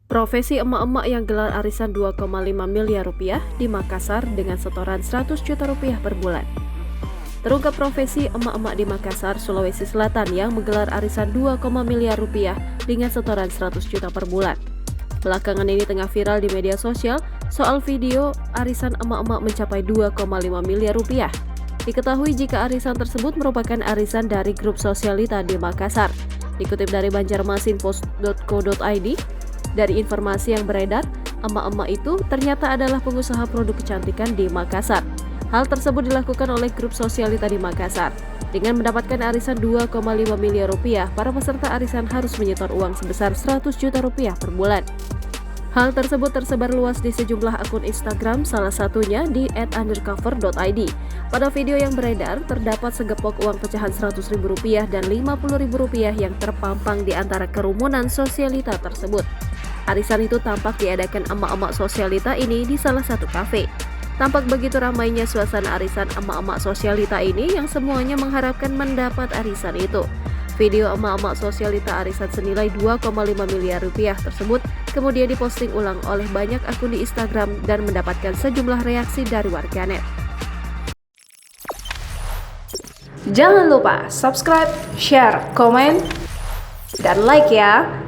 Profesi emak-emak yang gelar arisan 2,5 miliar rupiah di Makassar dengan setoran 100 juta rupiah per bulan. Terungkap profesi emak-emak di Makassar, Sulawesi Selatan yang menggelar arisan 2, miliar rupiah dengan setoran 100 juta per bulan. Belakangan ini tengah viral di media sosial soal video arisan emak-emak mencapai 2,5 miliar rupiah. Diketahui jika arisan tersebut merupakan arisan dari grup sosialita di Makassar. Dikutip dari banjarmasinpost.co.id, dari informasi yang beredar, emak-emak itu ternyata adalah pengusaha produk kecantikan di Makassar. Hal tersebut dilakukan oleh grup sosialita di Makassar. Dengan mendapatkan arisan 2,5 miliar rupiah, para peserta arisan harus menyetor uang sebesar 100 juta rupiah per bulan. Hal tersebut tersebar luas di sejumlah akun Instagram, salah satunya di @undercover.id. Pada video yang beredar, terdapat segepok uang pecahan Rp100.000 dan Rp50.000 yang terpampang di antara kerumunan sosialita tersebut. Arisan itu tampak diadakan emak-emak sosialita ini di salah satu kafe. Tampak begitu ramainya suasana arisan emak-emak sosialita ini yang semuanya mengharapkan mendapat arisan itu. Video emak-emak sosialita arisan senilai 2,5 miliar rupiah tersebut kemudian diposting ulang oleh banyak akun di Instagram dan mendapatkan sejumlah reaksi dari warganet. Jangan lupa subscribe, share, komen, dan like ya!